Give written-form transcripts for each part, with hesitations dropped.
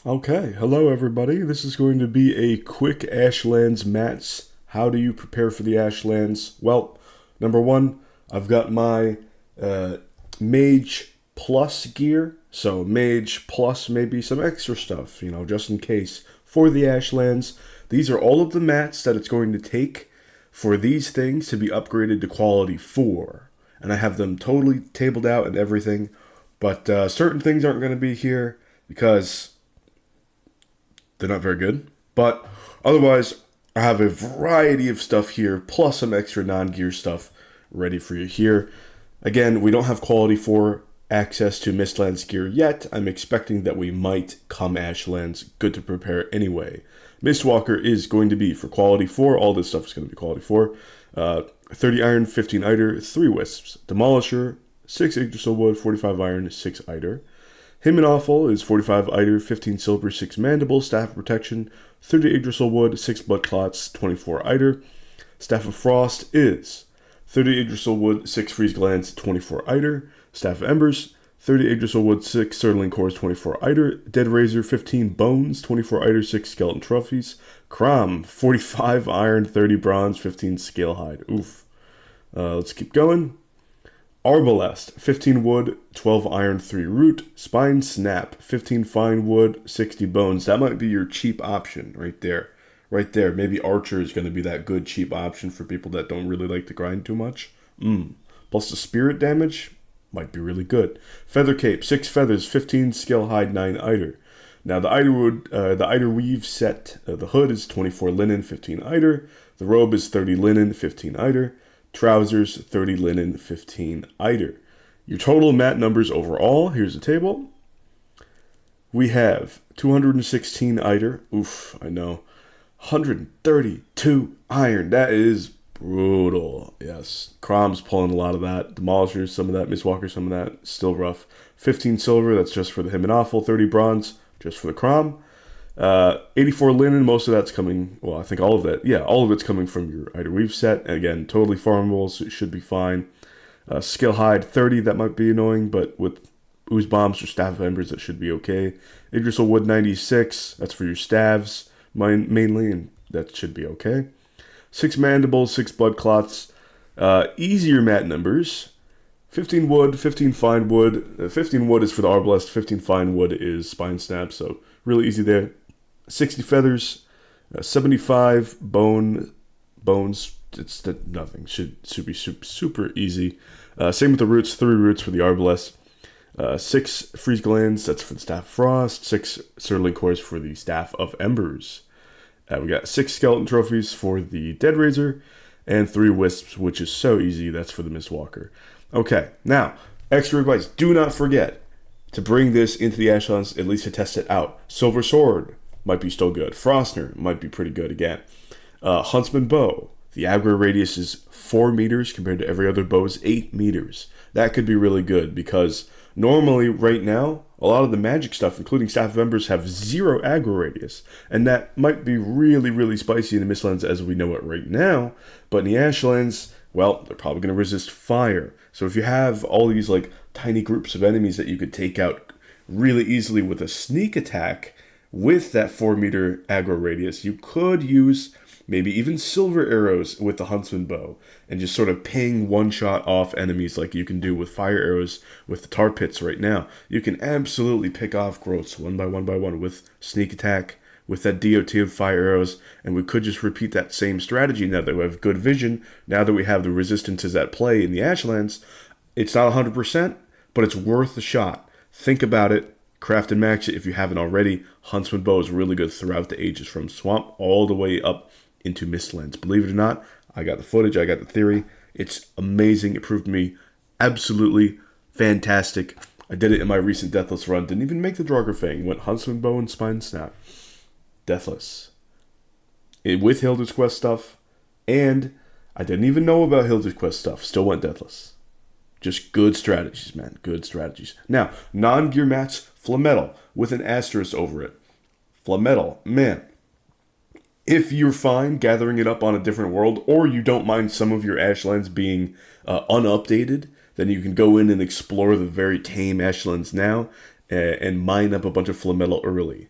Okay, hello everybody. This is going to be a quick Ashlands mats. How do you prepare for the Ashlands? Well, number one, I've got my uh, Mage Plus gear. So Mage Plus maybe some extra stuff, just in case for the Ashlands. These are all of the mats that it's going to take for these things to be upgraded to quality 4. And I have them totally tabled out and everything. But certain things aren't going to be here because they're not very good. But otherwise, I have a variety of stuff here, plus some extra non-gear stuff ready for you here. Again, we don't have quality 4 access to Mistlands gear yet. I'm expecting that we might come Ashlands. Good to prepare anyway. Mistwalker is going to be for quality 4. All this stuff is going to be quality 4. 30 iron, 15 eider, 3 wisps. Demolisher, 6 Yggdrasil wood, 45 iron, 6 eider. Him and Awful is 45 eider, 15 silver, 6 mandible, staff of protection, 30 Yggdrasil wood, 6 blood clots, 24 eider. Staff of Frost is 30 Yggdrasil wood, 6 freeze glands, 24 eider. Staff of Embers, 30 Yggdrasil wood, 6 Surtling cores, 24 eider. Dead Razor, 15 bones, 24 eider, 6 skeleton trophies. Crom, 45 iron, 30 bronze, 15 scale hide. Oof. Let's keep going. Arbalest, 15 wood, 12 iron, 3 root. Spine Snap, 15 fine wood, 60 bones. That might be your cheap option right there. Right there. Maybe Archer is going to be that good cheap option for people that don't really like to grind too much. Plus the spirit damage might be really good. Feather Cape, 6 feathers, 15 scale hide, 9 eider. Now the eider weave set, the hood is 24 linen, 15 eider. The robe is 30 linen, 15 eider. Trousers, 30 linen, 15 eider. Your total mat numbers overall, here's the table. We have 216 eider. Oof, I know. 132 iron. That is brutal. Yes. Crom's pulling a lot of that. Demolishers, some of that. Mistwalker, some of that. Still rough. 15 silver, that's just for the him and awful. 30 bronze, just for the Crom. 84 linen, most of that's coming, well, I think all of that, yeah, all of it's coming from your Eider Weave set. And again, totally farmable, so it should be fine. Skill Hide 30, that might be annoying, but with Ooze Bombs or Staff of Embers, that should be okay. Yggdrasil Wood 96, that's for your staves mainly, and that should be okay. 6 Mandibles, 6 Blood Clots. Easier mat numbers. 15 wood, 15 fine wood. 15 wood is for the Arbalest, 15 fine wood is Spine Snap, so really easy there. 60 feathers, 75 bones. It's nothing. Should be super easy. Same with the roots. 3 roots for the Arbalest. 6 freeze glands. That's for the Staff of Frost. 6 Surtling cores for the Staff of Embers. We got 6 skeleton trophies for the Dead Razor, and 3 wisps, which is so easy. That's for the Mistwalker. Okay, now extra advice: do not forget to bring this into the Ashlands, at least to test it out. Silver Sword might be still good. Frostner might be pretty good again. Huntsman Bow. The aggro radius is 4 meters compared to every other bow is 8 meters. That could be really good because normally right now, a lot of the magic stuff, including Staff of Embers, have 0 aggro radius. And that might be really, really spicy in the Mistlands as we know it right now. But in the Ashlands, well, they're probably going to resist fire. So if you have all these like tiny groups of enemies that you could take out really easily with a sneak attack with that 4-meter aggro radius, you could use maybe even silver arrows with the Huntsman Bow and just sort of ping one-shot off enemies like you can do with fire arrows with the tar pits right now. You can absolutely pick off growths one by one with sneak attack, with that DOT of fire arrows, and we could just repeat that same strategy now that we have good vision, now that we have the resistances at play in the Ashlands. It's not 100%, but it's worth a shot. Think about it. Craft and max it if you haven't already. Huntsman Bow is really good throughout the ages, from Swamp all the way up into Mistlands. Believe it or not, I got the footage, I got the theory. It's amazing. It proved to me absolutely fantastic. I did it in my recent Deathless run. Didn't even make the Draugr Fang. Went Huntsman Bow and Spine Snap. Deathless. With Hilda's Quest stuff, and I didn't even know about Hilda's Quest stuff. Still went Deathless. Just good strategies, man. Good strategies. Now, non-gear mats, Flametal, with an asterisk over it. Flametal, man. If you're fine gathering it up on a different world, or you don't mind some of your Ashlands being unupdated, then you can go in and explore the very tame Ashlands now and mine up a bunch of Flametal early.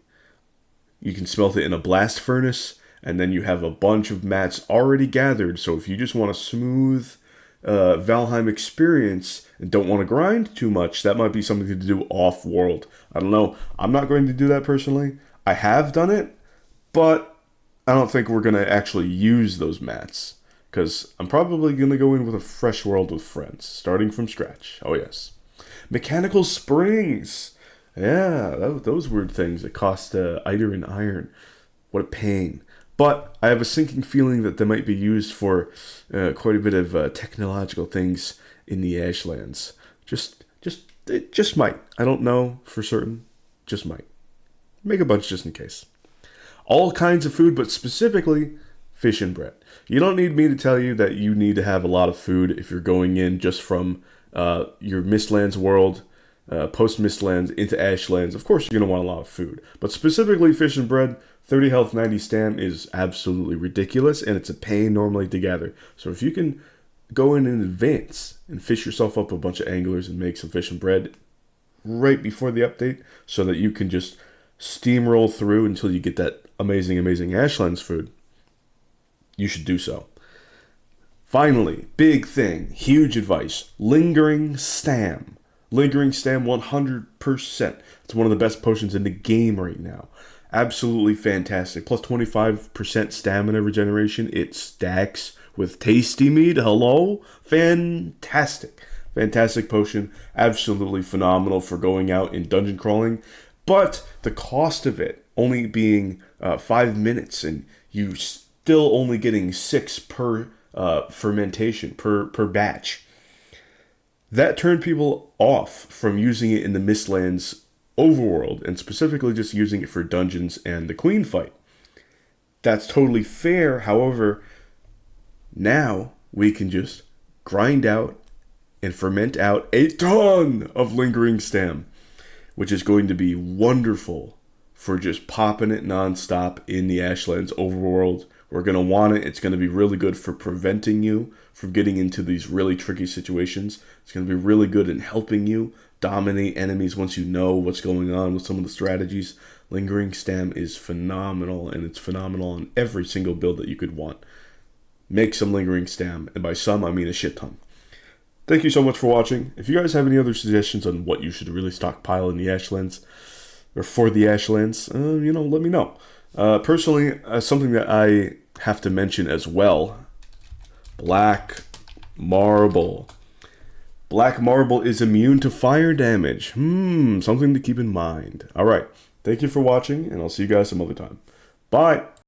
You can smelt it in a blast furnace, and then you have a bunch of mats already gathered. So if you just want a smooth Valheim experience and don't want to grind too much, that might be something to do off-world. I don't know. I'm not going to do that personally. I have done it, but I don't think we're going to actually use those mats because I'm probably going to go in with a fresh world with friends, starting from scratch. Oh, yes. Mechanical springs. Yeah, those weird things that cost Eider and iron. What a pain. But I have a sinking feeling that they might be used for quite a bit of technological things in the Ashlands. It just might. I don't know for certain. Just might. Make a bunch just in case. All kinds of food, but specifically fish and bread. You don't need me to tell you that you need to have a lot of food if you're going in just from your Mistlands world, post Mistlands into Ashlands. Of course, you're going to want a lot of food. But specifically fish and bread, 30 health, 90 stam is absolutely ridiculous, and it's a pain normally to gather. So if you can go in advance and fish yourself up a bunch of anglers and make some fish and bread right before the update so that you can just steamroll through until you get that amazing, amazing Ashlands food, you should do so. Finally, big thing, huge advice, lingering stam. Lingering stam 100%. It's one of the best potions in the game right now. Absolutely fantastic. Plus 25% stamina regeneration. It stacks with tasty meat. Hello? Fantastic. Fantastic potion. Absolutely phenomenal for going out in dungeon crawling. But the cost of it only being 5 minutes, and you still only getting 6 per fermentation, per batch. That turned people off from using it in the Mistlands overworld, and specifically just using it for dungeons and the queen fight. That's totally fair. However, now we can just grind out and ferment out a ton of lingering stam, which is going to be wonderful for just popping it nonstop in the Ashlands overworld. We're going to want it. It's going to be really good for preventing you from getting into these really tricky situations. It's going to be really good in helping you dominate enemies once you know what's going on with some of the strategies. Lingering stam is phenomenal, and it's phenomenal on every single build that you could want. Make some lingering stam, and by some, I mean a shit ton. Thank you so much for watching. If you guys have any other suggestions on what you should really stockpile in the Ashlands, or for the Ashlands, let me know. Personally, something that I have to mention as well, black marble. Black marble is immune to fire damage. Something to keep in mind. Alright, thank you for watching, and I'll see you guys some other time. Bye!